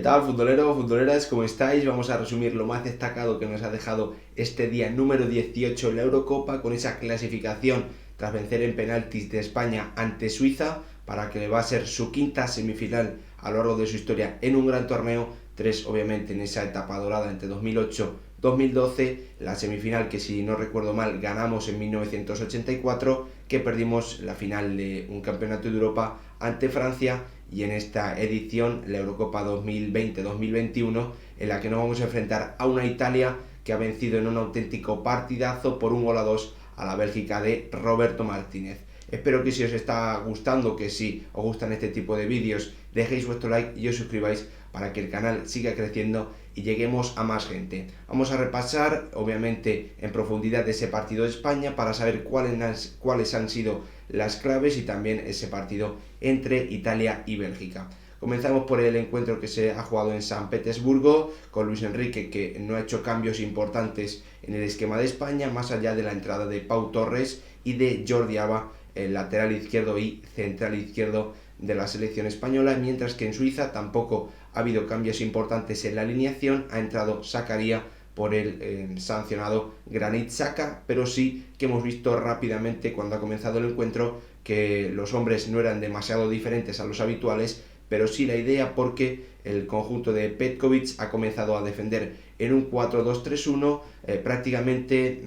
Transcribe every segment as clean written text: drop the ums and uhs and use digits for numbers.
tal, futboleros, futboleras? ¿Cómo estáis? Vamos a resumir lo más destacado que nos ha dejado este día número 18 en la Eurocopa, con esa clasificación tras vencer en penaltis de España ante Suiza, para que le va a ser su quinta semifinal a lo largo de su historia en un gran torneo. Tres, obviamente, en esa etapa dorada entre 2008-2012, la semifinal que, si no recuerdo mal, ganamos en 1984, que perdimos la final de un campeonato de Europa ante Francia, y en esta edición, la Eurocopa 2020-2021, en la que nos vamos a enfrentar a una Italia que ha vencido en un auténtico partidazo por 1-2 a la Bélgica de Roberto Martínez. Espero que si os está gustando, que si os gustan este tipo de vídeos, dejéis vuestro like y os suscribáis para que el canal siga creciendo y lleguemos a más gente. Vamos a repasar, obviamente, en profundidad ese partido de España para saber cuáles han sido las claves, y también ese partido entre Italia y Bélgica. Comenzamos por el encuentro que se ha jugado en San Petersburgo, con Luis Enrique, que no ha hecho cambios importantes en el esquema de España, más allá de la entrada de Pau Torres y de Jordi Alba, el lateral izquierdo y central izquierdo de la selección española, mientras que en Suiza tampoco ha habido cambios importantes en la alineación. Ha entrado Zakaria por el sancionado Granit Xhaka, pero sí que hemos visto rápidamente, cuando ha comenzado el encuentro, que los hombres no eran demasiado diferentes a los habituales, pero sí la idea, porque el conjunto de Petkovic ha comenzado a defender en un 4-2-3-1, prácticamente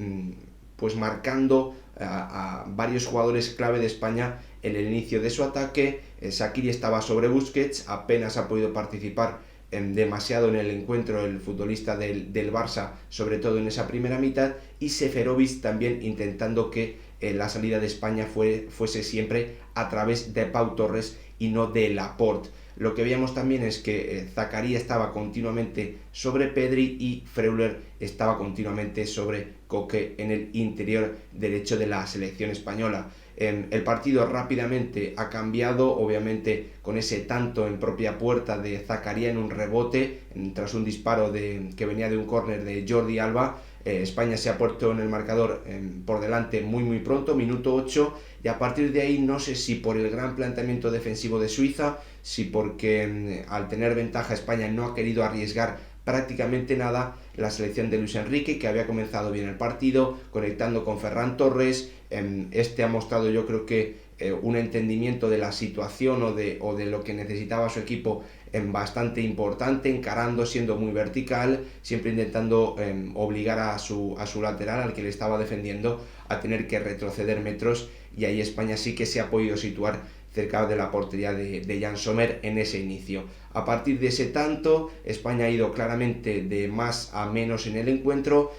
pues marcando a varios jugadores clave de España en el inicio de su ataque. Shaqiri estaba sobre Busquets, apenas ha podido participar demasiado en el encuentro el futbolista del Barça, sobre todo en esa primera mitad, y Seferovic también intentando que la salida de España fuese siempre a través de Pau Torres y no de Laporte. Lo que veíamos también es que Zakaria estaba continuamente sobre Pedri y Freuler estaba continuamente sobre Coque en el interior derecho de la selección española. El partido rápidamente ha cambiado, obviamente con ese tanto en propia puerta de Zakaria en un rebote tras un disparo que venía de un córner de Jordi Alba. España se ha puesto en el marcador por delante muy pronto, minuto 8, y a partir de ahí, no sé si por el gran planteamiento defensivo de Suiza, si porque al tener ventaja España no ha querido arriesgar prácticamente nada, la selección de Luis Enrique, que había comenzado bien el partido, conectando con Ferran Torres. Ha mostrado, yo creo que un entendimiento de la situación o de lo que necesitaba su equipo bastante importante, encarando, siendo muy vertical, siempre intentando obligar a su lateral, al que le estaba defendiendo, a tener que retroceder metros, y ahí España sí que se ha podido situar cerca de la portería de Jan Sommer en ese inicio. A partir de ese tanto, España ha ido claramente de más a menos en el encuentro,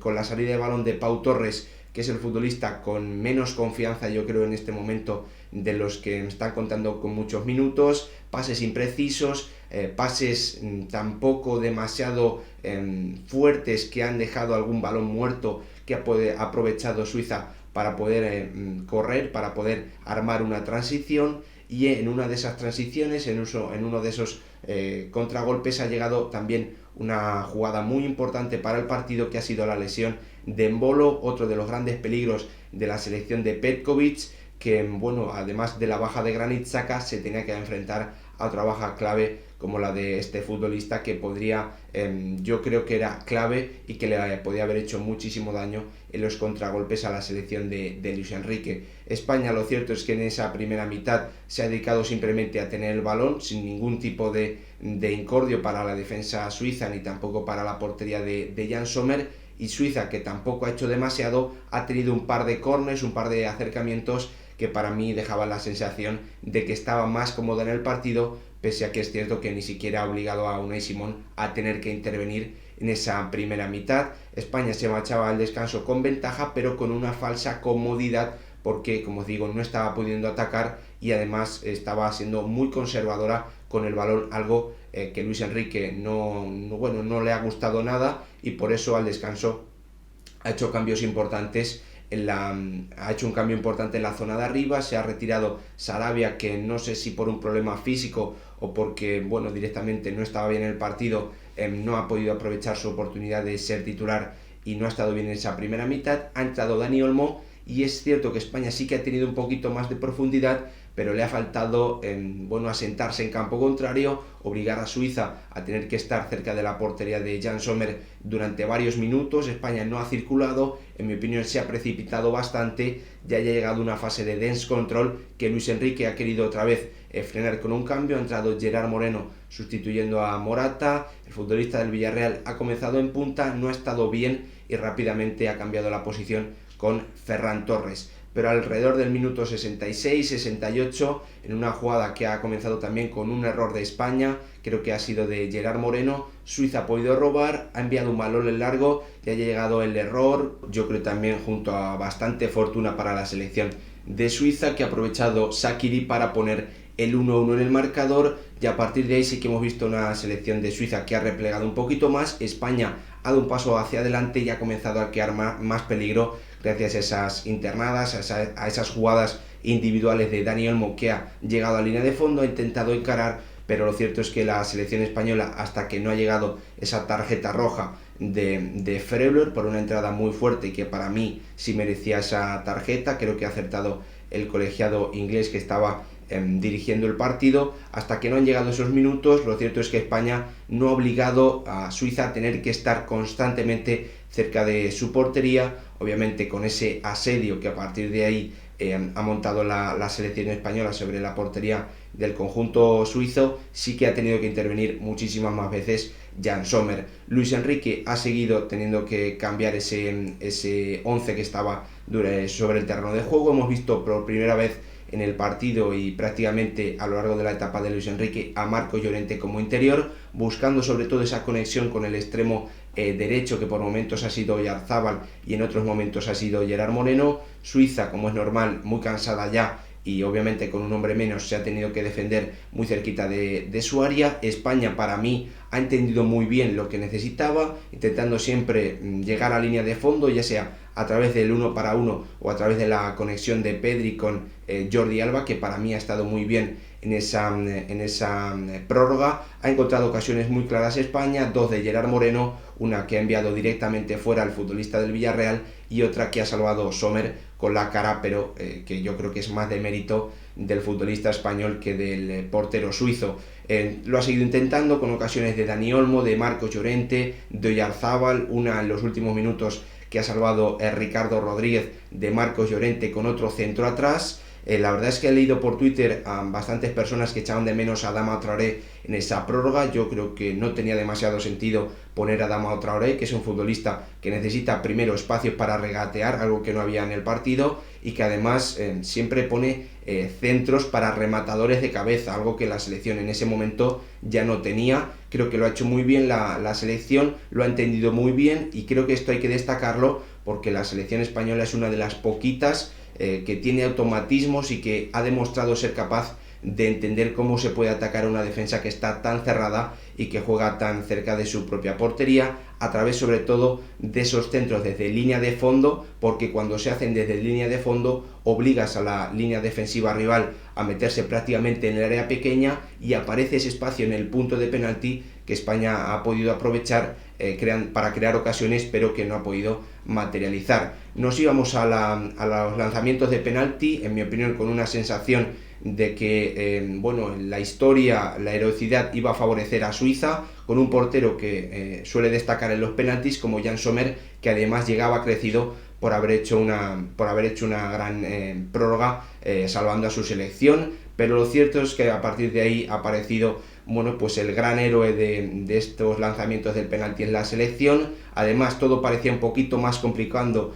con la salida de balón de Pau Torres, que es el futbolista con menos confianza, yo creo, en este momento, de los que están contando con muchos minutos, pases imprecisos, pases tampoco demasiado fuertes, que han dejado algún balón muerto que ha aprovechado Suiza para poder correr, para poder armar una transición, y en una de esas transiciones, en uno de esos contragolpes, ha llegado también una jugada muy importante para el partido, que ha sido la lesión de Embolo, otro de los grandes peligros de la selección de Petkovic, que, bueno, además de la baja de Granit Xhaka, se tenía que enfrentar a otra baja clave como la de este futbolista, que podría, yo creo que era clave y que le podía haber hecho muchísimo daño en los contragolpes a la selección de Luis Enrique. España, lo cierto es que en esa primera mitad se ha dedicado simplemente a tener el balón, sin ningún tipo de incordio para la defensa suiza, ni tampoco para la portería de Jan Sommer, y Suiza, que tampoco ha hecho demasiado, ha tenido un par de corners, un par de acercamientos que para mí dejaban la sensación de que estaba más cómodo en el partido, pese a que es cierto que ni siquiera ha obligado a Unai Simón a tener que intervenir en esa primera mitad. España se marchaba al descanso con ventaja, pero con una falsa comodidad, porque, como digo, no estaba pudiendo atacar y además estaba siendo muy conservadora con el balón, algo que Luis Enrique no le ha gustado nada, y por eso al descanso ha hecho cambios importantes. Ha hecho un cambio importante en la zona de arriba. Se ha retirado Sarabia, que no sé si por un problema físico o porque, bueno, directamente no estaba bien en el partido, no ha podido aprovechar su oportunidad de ser titular y no ha estado bien en esa primera mitad. Ha entrado Dani Olmo, y es cierto que España sí que ha tenido un poquito más de profundidad, pero le ha faltado asentarse en campo contrario, obligar a Suiza a tener que estar cerca de la portería de Jan Sommer durante varios minutos. España no ha circulado, en mi opinión se ha precipitado bastante, ya ha llegado una fase de dense control que Luis Enrique ha querido otra vez frenar con un cambio. Ha entrado Gerard Moreno sustituyendo a Morata, el futbolista del Villarreal ha comenzado en punta, no ha estado bien y rápidamente ha cambiado la posición con Ferran Torres. Pero alrededor del minuto 66-68, en una jugada que ha comenzado también con un error de España, creo que ha sido de Gerard Moreno, Suiza ha podido robar, ha enviado un balón en largo y ha llegado el error, yo creo también junto a bastante fortuna para la selección de Suiza, que ha aprovechado Shaqiri para poner el 1-1 en el marcador, y a partir de ahí sí que hemos visto una selección de Suiza que ha replegado un poquito más. España ha dado un paso hacia adelante y ha comenzado a crear más peligro gracias a esas internadas, a esas jugadas individuales de Dani Olmo, que ha llegado a línea de fondo, ha intentado encarar, pero lo cierto es que la selección española, hasta que no ha llegado esa tarjeta roja de Freuler por una entrada muy fuerte, que para mí sí merecía esa tarjeta, creo que ha acertado el colegiado inglés que estaba dirigiendo el partido, hasta que no han llegado esos minutos. Lo cierto es que España no ha obligado a Suiza a tener que estar constantemente cerca de su portería, obviamente con ese asedio que a partir de ahí ha montado la selección española sobre la portería del conjunto suizo. Sí que ha tenido que intervenir muchísimas más veces Jan Sommer. Luis Enrique ha seguido teniendo que cambiar ese 11 que estaba sobre el terreno de juego. Hemos visto por primera vez en el partido y prácticamente a lo largo de la etapa de Luis Enrique a Marcos Llorente como interior, buscando sobre todo esa conexión con el extremo derecho, que por momentos ha sido Oyarzabal y en otros momentos ha sido Gerard Moreno. Suiza, como es normal, muy cansada ya y obviamente con un hombre menos se ha tenido que defender muy cerquita de su área. España, para mí, ha entendido muy bien lo que necesitaba, intentando siempre llegar a la línea de fondo, ya sea a través del 1 para 1 o a través de la conexión de Pedri con Jordi Alba, que para mí ha estado muy bien en esa prórroga. Ha encontrado ocasiones muy claras España, dos de Gerard Moreno, una que ha enviado directamente fuera al futbolista del Villarreal y otra que ha salvado Sommer con la cara, pero que yo creo que es más de mérito del futbolista español que del portero suizo. Lo ha seguido intentando con ocasiones de Dani Olmo, de Marcos Llorente, de Oyarzabal, una en los últimos minutos que ha salvado Ricardo Rodríguez de Marcos Llorente con otro centro atrás. La verdad es que he leído por Twitter a bastantes personas que echaban de menos a Adama Traoré en esa prórroga. Yo creo que no tenía demasiado sentido poner a Adama Traoré, que es un futbolista que necesita primero espacios para regatear, algo que no había en el partido, y que además siempre pone centros para rematadores de cabeza, algo que la selección en ese momento ya no tenía. Creo que lo ha hecho muy bien la selección, lo ha entendido muy bien, y creo que esto hay que destacarlo porque la selección española es una de las poquitas que tiene automatismos y que ha demostrado ser capaz de entender cómo se puede atacar a una defensa que está tan cerrada y que juega tan cerca de su propia portería, a través sobre todo de esos centros desde línea de fondo, porque cuando se hacen desde línea de fondo obligas a la línea defensiva rival a meterse prácticamente en el área pequeña y aparece ese espacio en el punto de penalti que España ha podido aprovechar para crear ocasiones, pero que no ha podido materializar. Nos íbamos a los lanzamientos de penalti, en mi opinión con una sensación de que la historia, la heroicidad iba a favorecer a Suiza, con un portero que suele destacar en los penaltis como Jan Sommer, que además llegaba crecido por haber hecho una gran prórroga salvando a su selección. Pero lo cierto es que a partir de ahí ha aparecido el gran héroe de estos lanzamientos del penalti en la selección. Además, todo parecía un poquito más complicado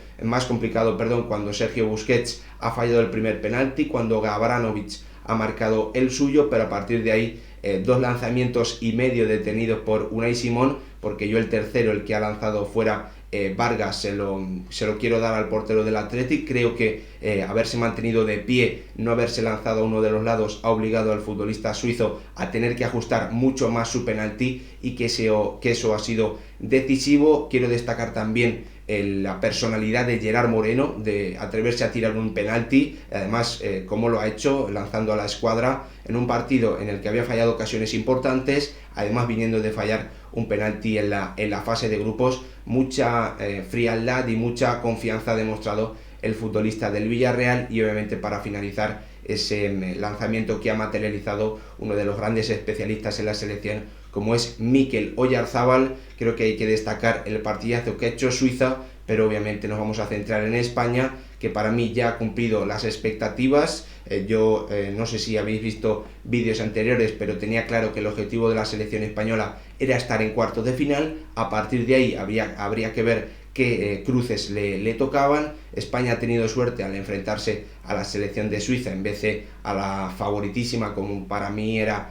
cuando Sergio Busquets ha fallado el primer penalti, cuando Gavranovic ha marcado el suyo, pero a partir de ahí 2 lanzamientos y medio detenidos por Unai Simón, porque yo el tercero, el que ha lanzado fuera Vargas, se lo quiero dar al portero del Athletic. Creo que haberse mantenido de pie, no haberse lanzado a uno de los lados, ha obligado al futbolista suizo a tener que ajustar mucho más su penalti, y que eso ha sido decisivo. Quiero destacar también la personalidad de Gerard Moreno, de atreverse a tirar un penalti, además cómo lo ha hecho, lanzando a la escuadra en un partido en el que había fallado ocasiones importantes, además viniendo de fallar un penalti en la fase de grupos. Mucha frialdad y mucha confianza ha demostrado el futbolista del Villarreal, y obviamente para finalizar ese lanzamiento que ha materializado uno de los grandes especialistas en la selección, como es Mikel Oyarzabal. Creo que hay que destacar el partidazo que ha hecho Suiza, pero obviamente nos vamos a centrar en España, que para mí ya ha cumplido las expectativas. Yo no sé si habéis visto vídeos anteriores, pero tenía claro que el objetivo de la selección española era estar en cuartos de final. A partir de ahí habría que ver qué cruces le tocaban. España ha tenido suerte al enfrentarse a la selección de Suiza en vez de a la favoritísima, como para mí era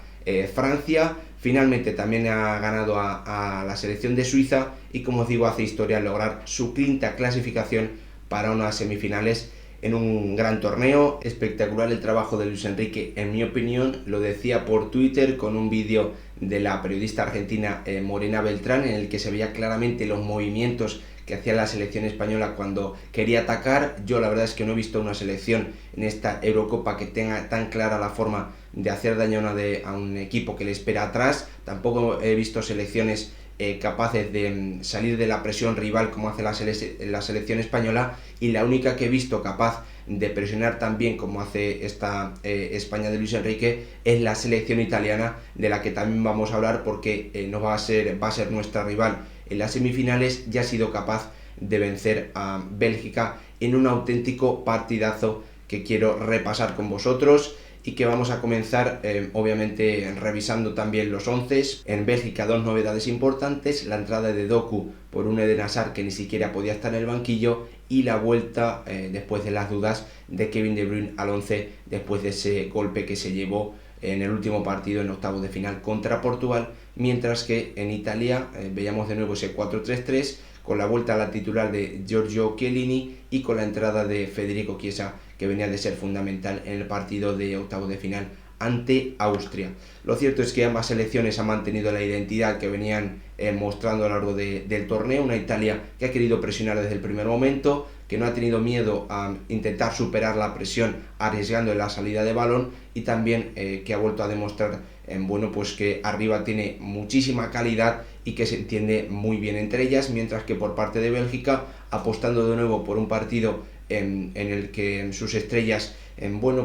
Francia. Finalmente también ha ganado a la selección de Suiza y, como os digo, hace historia al lograr su quinta clasificación para unas semifinales en un gran torneo. Espectacular el trabajo de Luis Enrique, en mi opinión. Lo decía por Twitter con un vídeo de la periodista argentina Morena Beltrán, en el que se veía claramente los movimientos que hacía la selección española cuando quería atacar. Yo la verdad es que no he visto una selección en esta Eurocopa que tenga tan clara la forma de hacer daño a un equipo que le espera atrás. Tampoco he visto selecciones capaces de salir de la presión rival como hace la selección española, y la única que he visto capaz de presionar tan bien como hace esta España de Luis Enrique es la selección italiana, de la que también vamos a hablar porque va a ser nuestra rival en las semifinales. Ya ha sido capaz de vencer a Bélgica en un auténtico partidazo que quiero repasar con vosotros y que vamos a comenzar obviamente revisando también los 11. En Bélgica, dos novedades importantes: la entrada de Doku por un Eden Hazard que ni siquiera podía estar en el banquillo, y la vuelta después de las dudas de Kevin De Bruyne al 11 después de ese golpe que se llevó en el último partido en octavos de final contra Portugal. Mientras que en Italia veíamos de nuevo ese 4-3-3 con la vuelta a la titular de Giorgio Chiellini y con la entrada de Federico Chiesa, que venía de ser fundamental en el partido de octavos de final ante Austria. Lo cierto es que ambas selecciones han mantenido la identidad que venían mostrando a lo largo del torneo. Una Italia que ha querido presionar desde el primer momento, que no ha tenido miedo a intentar superar la presión arriesgando en la salida de balón, y también que ha vuelto a demostrar pues que arriba tiene muchísima calidad y que se entiende muy bien entre ellas. Mientras que por parte de Bélgica, apostando de nuevo por un partido en el que sus estrellas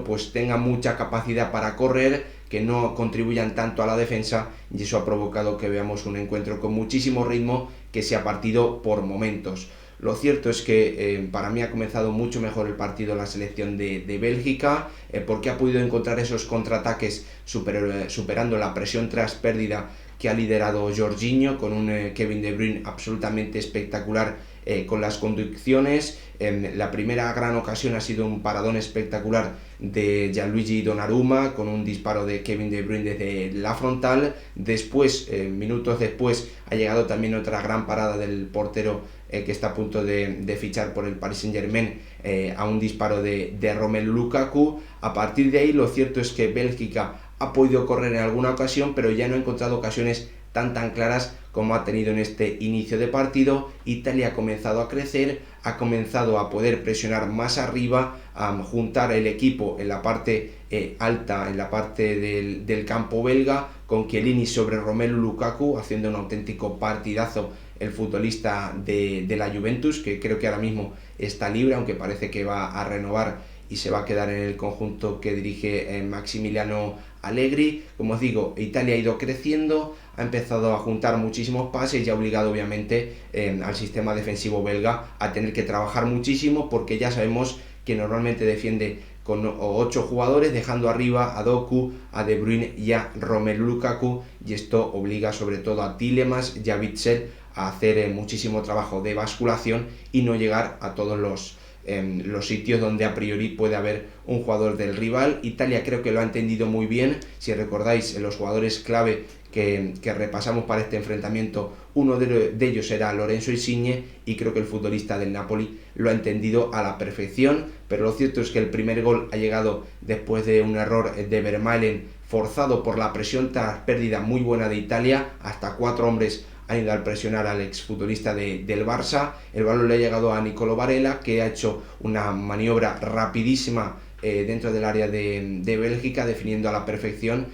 pues tengan mucha capacidad para correr, que no contribuyan tanto a la defensa, y eso ha provocado que veamos un encuentro con muchísimo ritmo que se ha partido por momentos. Lo cierto es que para mí ha comenzado mucho mejor el partido la selección de Bélgica, porque ha podido encontrar esos contraataques superando la presión tras pérdida que ha liderado Jorginho, con un Kevin De Bruyne absolutamente espectacular con las conducciones. La primera gran ocasión ha sido un paradón espectacular de Gianluigi Donnarumma con un disparo de Kevin De Bruyne desde la frontal. Después, minutos después, ha llegado también otra gran parada del portero que está a punto de fichar por el Paris Saint-Germain, a un disparo de Romelu Lukaku. A partir de ahí, lo cierto es que Bélgica ha podido correr en alguna ocasión, pero ya no ha encontrado ocasiones tan claras como ha tenido en este inicio de partido. Italia ha comenzado a crecer, ha comenzado a poder presionar más arriba, a juntar el equipo en la parte alta, en la parte del campo belga, con Chiellini sobre Romelu Lukaku, haciendo un auténtico partidazo el futbolista de la Juventus, que creo que ahora mismo está libre, aunque parece que va a renovar y se va a quedar en el conjunto que dirige Maximiliano Allegri. Como os digo, Italia ha ido creciendo, ha empezado a juntar muchísimos pases y ha obligado obviamente al sistema defensivo belga a tener que trabajar muchísimo, porque ya sabemos que normalmente defiende con 8 jugadores, dejando arriba a Doku, a De Bruyne y a Romelu Lukaku, y esto obliga sobre todo a Tielemans y a Witsel a hacer muchísimo trabajo de basculación y no llegar a todos los sitios donde a priori puede haber un jugador del rival. Italia creo que lo ha entendido muy bien. Si recordáis, los jugadores clave que repasamos para este enfrentamiento, uno de ellos era Lorenzo Insigne, y creo que el futbolista del Napoli lo ha entendido a la perfección. Pero lo cierto es que el primer gol ha llegado después de un error de Vermaelen, forzado por la presión tras pérdida muy buena de Italia. Hasta 4 hombres han ido al presionar al exfutbolista del Barça. El balón le ha llegado a Nicolo Varela, que ha hecho una maniobra rapidísima dentro del área de Bélgica, definiendo a la perfección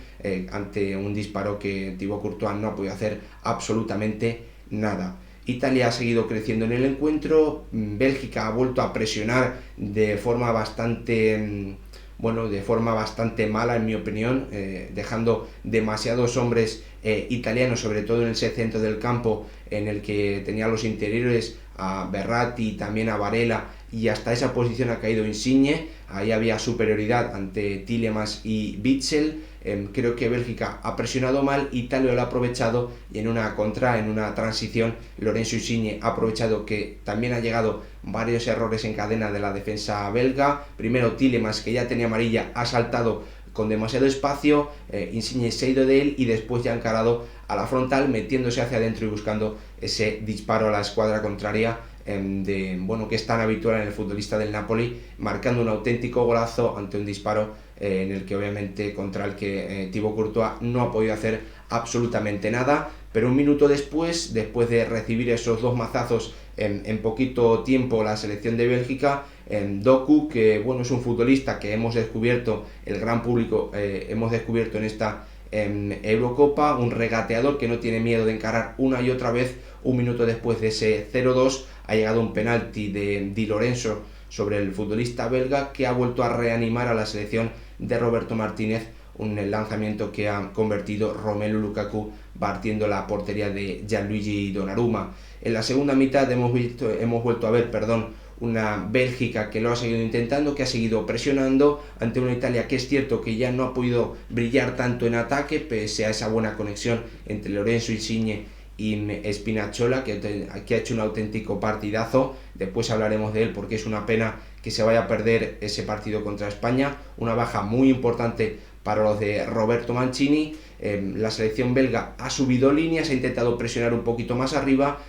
ante un disparo que Thibaut Courtois no ha podido hacer absolutamente nada. Italia ha seguido creciendo en el encuentro. Bélgica ha vuelto a presionar de forma bastante bueno, de forma bastante mala en mi opinión, dejando demasiados hombres italianos, sobre todo en ese centro del campo en el que tenía los interiores a Verratti, también a Varela, y hasta esa posición ha caído Insigne. Ahí había superioridad ante Tielemans y Witsel. Creo que Bélgica ha presionado mal, Italia lo ha aprovechado y en una transición, Lorenzo Insigne ha aprovechado que también ha llegado varios errores en cadena de la defensa belga. Primero Tielemans, que ya tenía amarilla, ha saltado con demasiado espacio, Insigne se ha ido de él y después ya ha encarado a la frontal, metiéndose hacia adentro y buscando ese disparo a la escuadra contraria, que es tan habitual en el futbolista del Napoli, marcando un auténtico golazo ante un disparo en el que obviamente contra el que Thibaut Courtois no ha podido hacer absolutamente nada. Pero un minuto después de recibir esos dos mazazos en poquito tiempo, la selección de Bélgica, Doku, que bueno, es un futbolista que hemos descubierto, el gran público hemos descubierto en esta Eurocopa, un regateador que no tiene miedo de encarar una y otra vez. Un minuto después de ese 0-2 ha llegado un penalti de Di Lorenzo sobre el futbolista belga, que ha vuelto a reanimar a la selección de Roberto Martínez, un lanzamiento que ha convertido Romelu Lukaku partiendo la portería de Gianluigi Donnarumma. En la segunda mitad hemos vuelto a ver una Bélgica que lo ha seguido intentando, que ha seguido presionando ante una Italia que es cierto que ya no ha podido brillar tanto en ataque, pese a esa buena conexión entre Lorenzo Insigne y Spinazzola, que ha hecho un auténtico partidazo. Después hablaremos de él porque es una pena que se vaya a perder ese partido contra España, una baja muy importante para los de Roberto Mancini. La selección belga ha subido líneas, ha intentado presionar un poquito más arriba.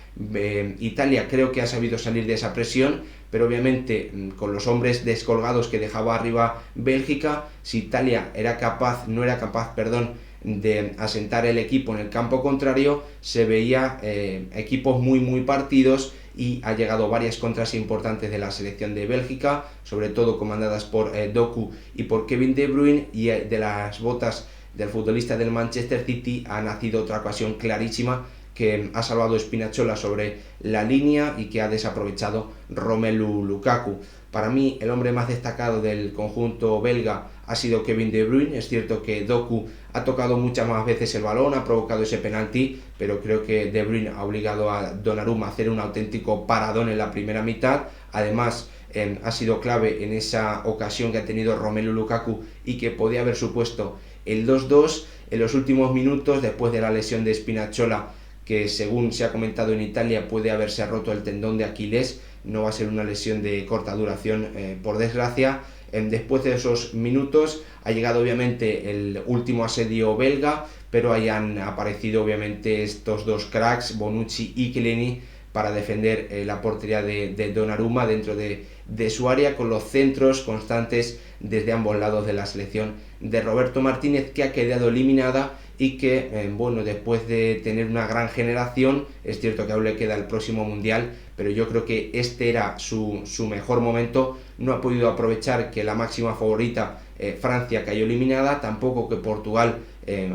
Italia creo que ha sabido salir de esa presión, pero obviamente con los hombres descolgados que dejaba arriba Bélgica, si Italia no era capaz de asentar el equipo en el campo contrario, se veía equipos muy partidos, y ha llegado varias contras importantes de la selección de Bélgica, sobre todo comandadas por Doku y por Kevin De Bruyne, y de las botas del futbolista del Manchester City ha nacido otra ocasión clarísima que ha salvado Spinazzola sobre la línea y que ha desaprovechado Romelu Lukaku. Para mí el hombre más destacado del conjunto belga ha sido Kevin De Bruyne. Es cierto que Doku ha tocado muchas más veces el balón, ha provocado ese penalti, pero creo que De Bruyne ha obligado a Donnarumma a hacer un auténtico paradón en la primera mitad. Además, ha sido clave en esa ocasión que ha tenido Romelu Lukaku y que podía haber supuesto el 2-2 en los últimos minutos, después de la lesión de Spinazzola, que según se ha comentado en Italia puede haberse roto el tendón de Aquiles. No va a ser una lesión de corta duración, por desgracia. Después de esos minutos ha llegado obviamente el último asedio belga, pero ahí han aparecido obviamente estos dos cracks, Bonucci y Chiellini, para defender la portería de Donnarumma dentro de su área, con los centros constantes desde ambos lados de la selección de Roberto Martínez, que ha quedado eliminada y que, después de tener una gran generación, es cierto que aún le queda el próximo Mundial, pero yo creo que este era su mejor momento. No ha podido aprovechar que la máxima favorita, Francia, cayó eliminada, tampoco que Portugal,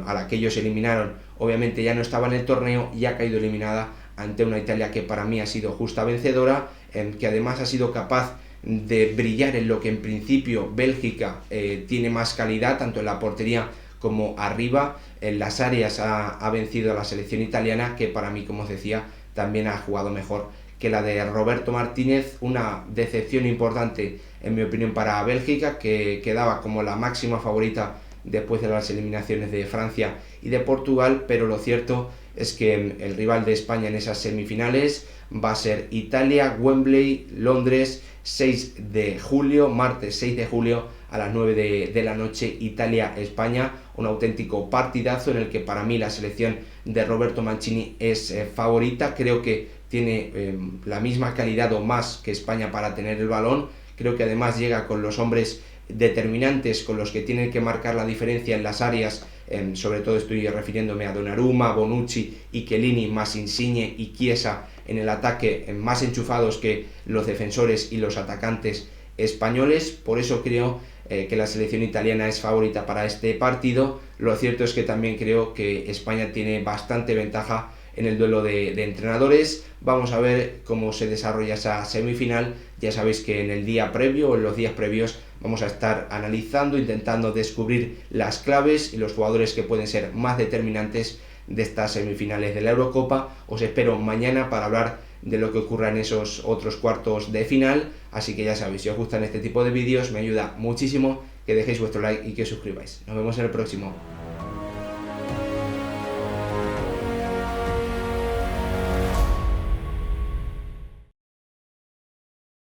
a la que ellos eliminaron, obviamente ya no estaba en el torneo y ha caído eliminada ante una Italia que para mí ha sido justa vencedora, que además ha sido capaz de brillar en lo que en principio Bélgica tiene más calidad, tanto en la portería como arriba. En las áreas ha vencido a la selección italiana, que para mí, como os decía, también ha jugado mejor que la de Roberto Martínez. Una decepción importante, en mi opinión, para Bélgica, que quedaba como la máxima favorita después de las eliminaciones de Francia y de Portugal, pero lo cierto es que el rival de España en esas semifinales va a ser Italia, Wembley, Londres, martes 6 de julio a las 9 de la noche, Italia-España, un auténtico partidazo en el que para mí la selección de Roberto Mancini es favorita. Creo que tiene la misma calidad o más que España para tener el balón. Creo que además llega con los hombres determinantes con los que tienen que marcar la diferencia en las áreas, sobre todo estoy refiriéndome a Donnarumma, Bonucci y Chiellini, más Insigne y Chiesa en el ataque, más enchufados que los defensores y los atacantes españoles. Por eso creo que la selección italiana es favorita para este partido. Lo cierto es que también creo que España tiene bastante ventaja en el duelo de entrenadores. Vamos a ver cómo se desarrolla esa semifinal. Ya sabéis que en el día previo o en los días previos vamos a estar analizando, intentando descubrir las claves y los jugadores que pueden ser más determinantes de estas semifinales de la Eurocopa. Os espero mañana para hablar de lo que ocurra en esos otros cuartos de final. Así que ya sabéis, si os gustan este tipo de vídeos me ayuda muchísimo que dejéis vuestro like y que os suscribáis. Nos vemos en el próximo.